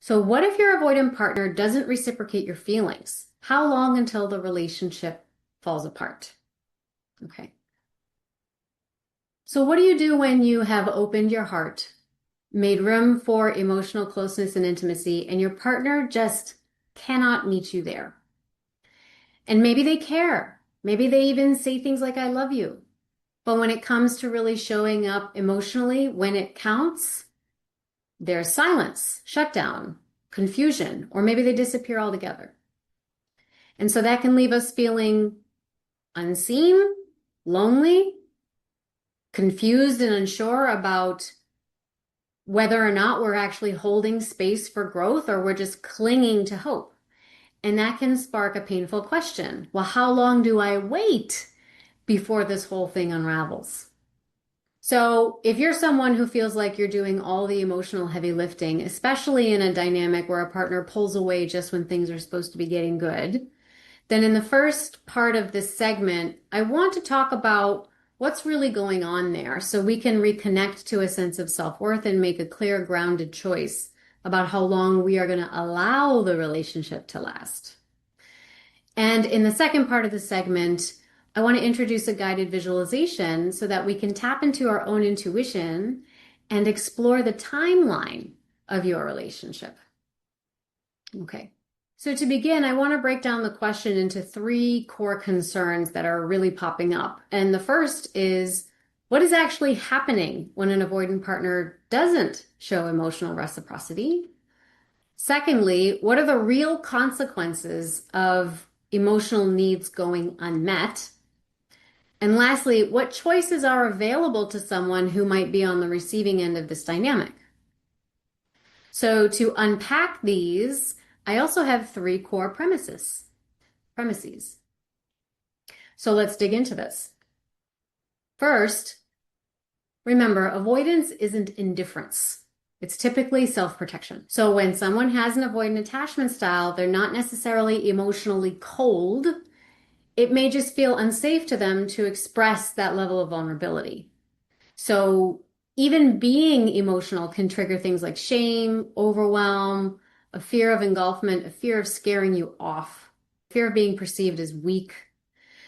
So what if your avoidant partner doesn't reciprocate your feelings? How long until the relationship falls apart? Okay. So what do you do when you have opened your heart, made room for emotional closeness and intimacy, and your partner just cannot meet you there? And maybe they care. Maybe they even say things like, I love you. But when it comes to really showing up emotionally, when it counts, there's silence, shutdown, confusion, or maybe they disappear altogether. And so that can leave us feeling unseen, lonely, confused and unsure about whether or not we're actually holding space for growth or we're just clinging to hope. And that can spark a painful question. Well, how long do I wait before this whole thing unravels? So if you're someone who feels like you're doing all the emotional heavy lifting, especially in a dynamic where a partner pulls away just when things are supposed to be getting good, then in the first part of this segment, I want to talk about what's really going on there so we can reconnect to a sense of self-worth and make a clear, grounded choice about how long we are going to allow the relationship to last. And in the second part of the segment, I want to introduce a guided visualization so that we can tap into our own intuition and explore the timeline of your relationship. Okay. So to begin, I want to break down the question into three core concerns that are really popping up. And the first is, what is actually happening when an avoidant partner doesn't show emotional reciprocity? Secondly, what are the real consequences of emotional needs going unmet? And lastly, what choices are available to someone who might be on the receiving end of this dynamic? So to unpack these, I also have three core premises. So let's dig into this. First, remember, avoidance isn't indifference. It's typically self-protection. So when someone has an avoidant attachment style, they're not necessarily emotionally cold. It may just feel unsafe to them to express that level of vulnerability. So even being emotional can trigger things like shame, overwhelm, a fear of engulfment, a fear of scaring you off, fear of being perceived as weak.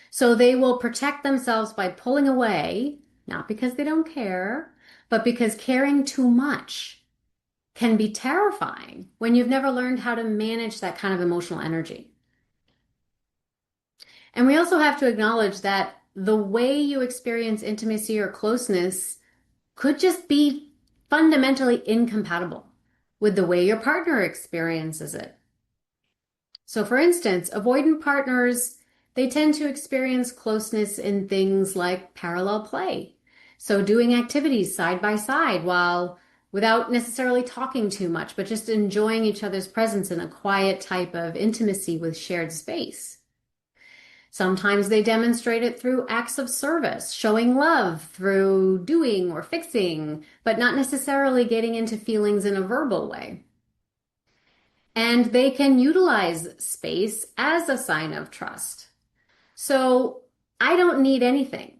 So they will protect themselves by pulling away, not because they don't care, but because caring too much can be terrifying when you've never learned how to manage that kind of emotional energy. And we also have to acknowledge that the way you experience intimacy or closeness could just be fundamentally incompatible with the way your partner experiences it. So for instance, avoidant partners, they tend to experience closeness in things like parallel play. So doing activities side by side without necessarily talking too much, but just enjoying each other's presence in a quiet type of intimacy with shared space. Sometimes they demonstrate it through acts of service, showing love through doing or fixing, but not necessarily getting into feelings in a verbal way. And they can utilize space as a sign of trust. So I don't need anything.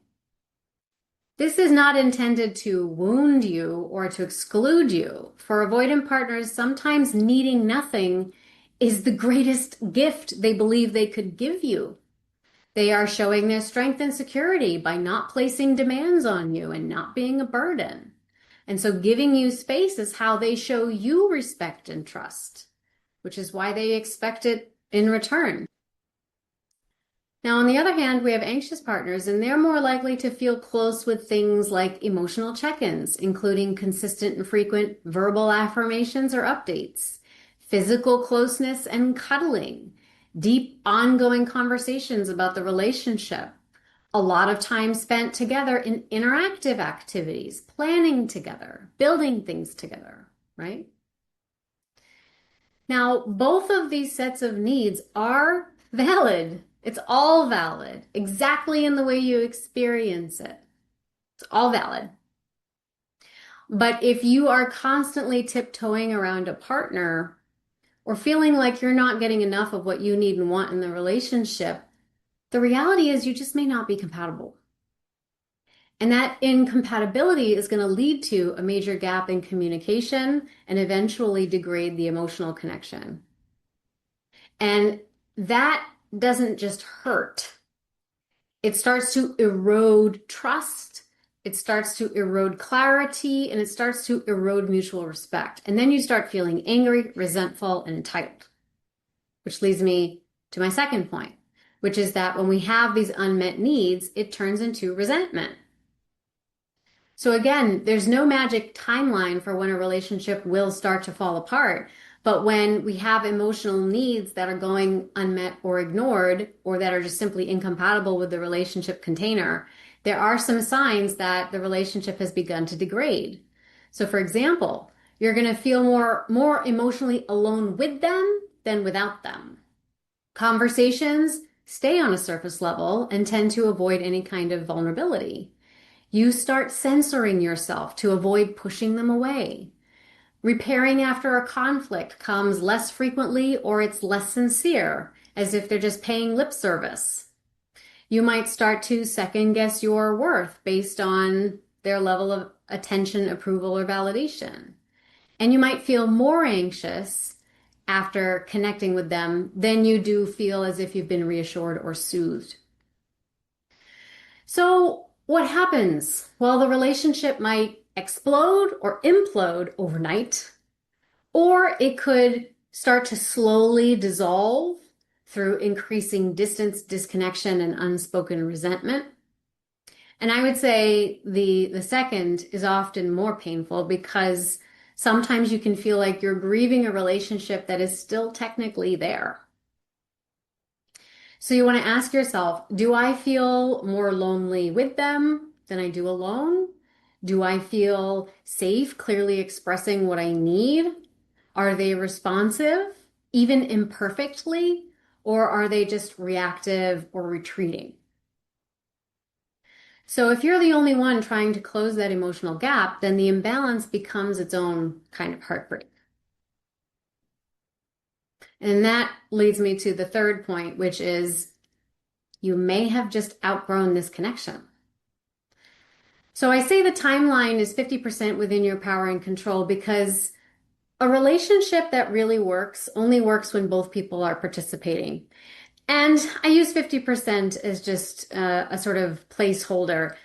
This is not intended to wound you or to exclude you. For avoidant partners, sometimes needing nothing is the greatest gift they believe they could give you. They are showing their strength and security by not placing demands on you and not being a burden. And so giving you space is how they show you respect and trust, which is why they expect it in return. Now, on the other hand, we have anxious partners, and they're more likely to feel close with things like emotional check-ins, including consistent and frequent verbal affirmations or updates, physical closeness and cuddling, deep ongoing conversations about the relationship, a lot of time spent together in interactive activities, planning together, building things together, right? Now, both of these sets of needs are valid. It's all valid, exactly in the way you experience it. It's all valid. But if you are constantly tiptoeing around a partner or feeling like you're not getting enough of what you need and want in the relationship, the reality is you just may not be compatible. And that incompatibility is going to lead to a major gap in communication and eventually degrade the emotional connection. And that doesn't just hurt. It starts to erode trust. It starts to erode clarity, and it starts to erode mutual respect. And then you start feeling angry, resentful, and entitled, which leads me to my second point, which is that when we have these unmet needs, it turns into resentment. So again, there's no magic timeline for when a relationship will start to fall apart. But when we have emotional needs that are going unmet or ignored, or that are just simply incompatible with the relationship container, there are some signs that the relationship has begun to degrade. So for example, you're going to feel more emotionally alone with them than without them. Conversations stay on a surface level and tend to avoid any kind of vulnerability. You start censoring yourself to avoid pushing them away. Repairing after a conflict comes less frequently or it's less sincere, as if they're just paying lip service. You might start to second guess your worth based on their level of attention, approval, or validation. And you might feel more anxious after connecting with them than you do feel as if you've been reassured or soothed. So what happens? Well, the relationship might explode or implode overnight, or it could start to slowly dissolve through increasing distance, disconnection, and unspoken resentment. And I would say the second is often more painful because sometimes you can feel like you're grieving a relationship that is still technically there. So you want to ask yourself, do I feel more lonely with them than I do alone? Do I feel safe, clearly expressing what I need? Are they responsive, even imperfectly, or are they just reactive or retreating? So if you're the only one trying to close that emotional gap, then the imbalance becomes its own kind of heartbreak. And that leads me to the third point, which is you may have just outgrown this connection. So I say the timeline is 50% within your power and control because a relationship that really works only works when both people are participating. And I use 50% as just a sort of placeholder.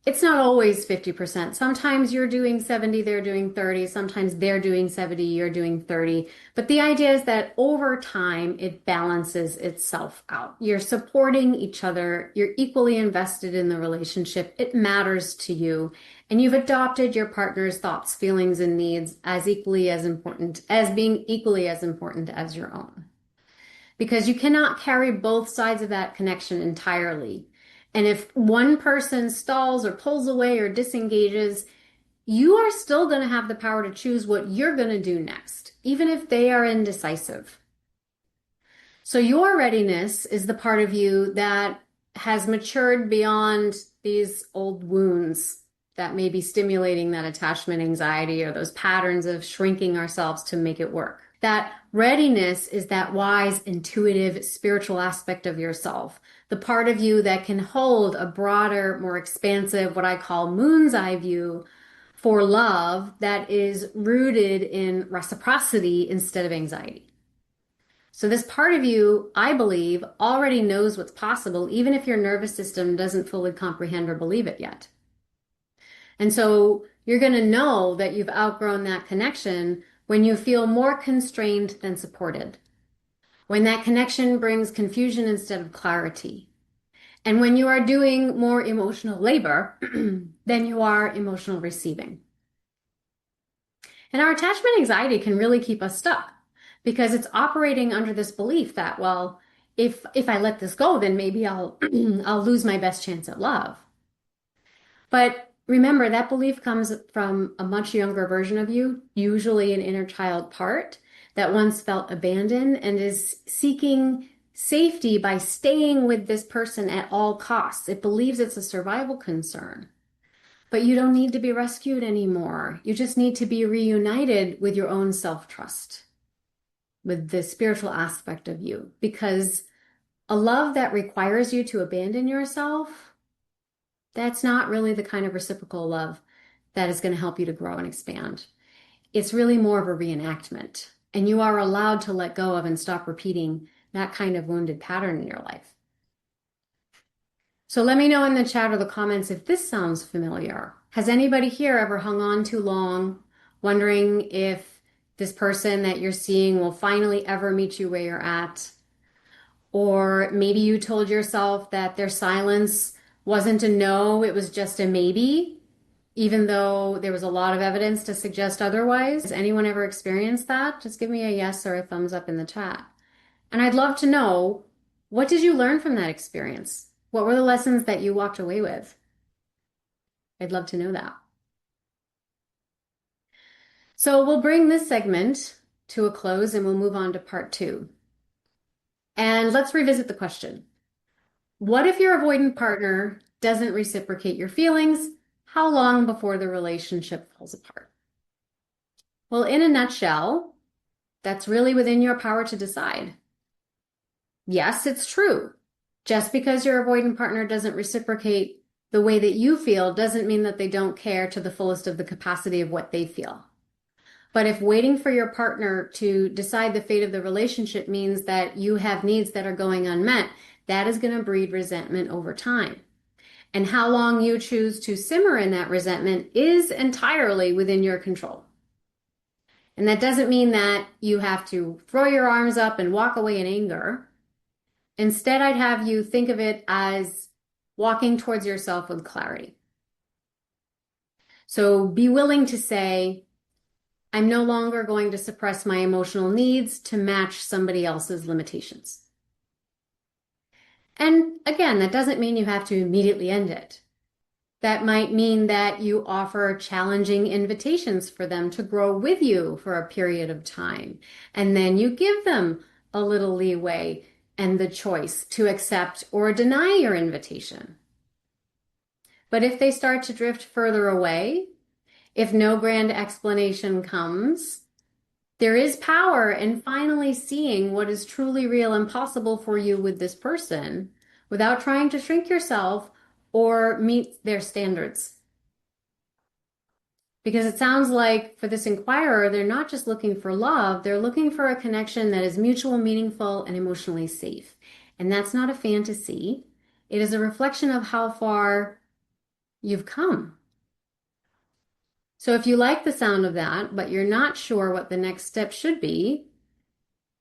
It's not always 50%. Sometimes you're doing 70, they're doing 30. Sometimes they're doing 70, you're doing 30. But the idea is that over time, it balances itself out. You're supporting each other. You're equally invested in the relationship. It matters to you. And you've adopted your partner's thoughts, feelings, and needs as equally as important, as being equally as important as your own. Because you cannot carry both sides of that connection entirely. And if one person stalls or pulls away or disengages, you are still going to have the power to choose what you're going to do next, even if they are indecisive. So your readiness is the part of you that has matured beyond these old wounds that may be stimulating that attachment anxiety or those patterns of shrinking ourselves to make it work. That readiness is that wise, intuitive, spiritual aspect of yourself, the part of you that can hold a broader, more expansive, what I call moon's eye view for love that is rooted in reciprocity instead of anxiety. So this part of you, I believe, already knows what's possible, even if your nervous system doesn't fully comprehend or believe it yet. And so you're going to know that you've outgrown that connection when you feel more constrained than supported, when that connection brings confusion instead of clarity, and when you are doing more emotional labor than you are emotional receiving. And our attachment anxiety can really keep us stuck because it's operating under this belief that, well, if I let this go, then maybe I'll I'll lose my best chance at love. But remember, that belief comes from a much younger version of you, usually an inner child part that once felt abandoned and is seeking safety by staying with this person at all costs. It believes it's a survival concern. But you don't need to be rescued anymore. You just need to be reunited with your own self-trust, with the spiritual aspect of you. Because a love that requires you to abandon yourself That's not really the kind of reciprocal love that is going to help you to grow and expand. It's really more of a reenactment. And you are allowed to let go of and stop repeating that kind of wounded pattern in your life. So let me know in the chat or the comments if this sounds familiar. Has anybody here ever hung on too long, wondering if this person that you're seeing will finally ever meet you where you're at? Or maybe you told yourself that their silence wasn't a no, it was just a maybe, even though there was a lot of evidence to suggest otherwise. Has anyone ever experienced that? Just give me a yes or a thumbs up in the chat. And I'd love to know, what did you learn from that experience? What were the lessons that you walked away with? I'd love to know that. So we'll bring this segment to a close and we'll move on to part 2. And let's revisit the question. What if your avoidant partner doesn't reciprocate your feelings? How long before the relationship falls apart? Well, in a nutshell, that's really within your power to decide. Yes, it's true. Just because your avoidant partner doesn't reciprocate the way that you feel doesn't mean that they don't care to the fullest of the capacity of what they feel. But if waiting for your partner to decide the fate of the relationship means that you have needs that are going unmet, that is going to breed resentment over time. And how long you choose to simmer in that resentment is entirely within your control. And that doesn't mean that you have to throw your arms up and walk away in anger. Instead, I'd have you think of it as walking towards yourself with clarity. So be willing to say, I'm no longer going to suppress my emotional needs to match somebody else's limitations. And again, that doesn't mean you have to immediately end it. That might mean that you offer challenging invitations for them to grow with you for a period of time. And then you give them a little leeway and the choice to accept or deny your invitation. But if they start to drift further away, if no grand explanation comes, there is power in finally seeing what is truly real and possible for you with this person without trying to shrink yourself or meet their standards. Because it sounds like for this inquirer, they're not just looking for love, they're looking for a connection that is mutual, meaningful, and emotionally safe. And that's not a fantasy. It is a reflection of how far you've come. So if you like the sound of that, but you're not sure what the next step should be,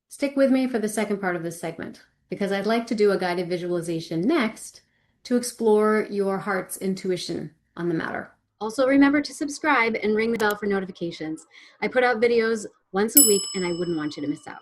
stick with me for the second part of this segment, because I'd like to do a guided visualization next to explore your heart's intuition on the matter. Also, remember to subscribe and ring the bell for notifications. I put out videos once a week and I wouldn't want you to miss out.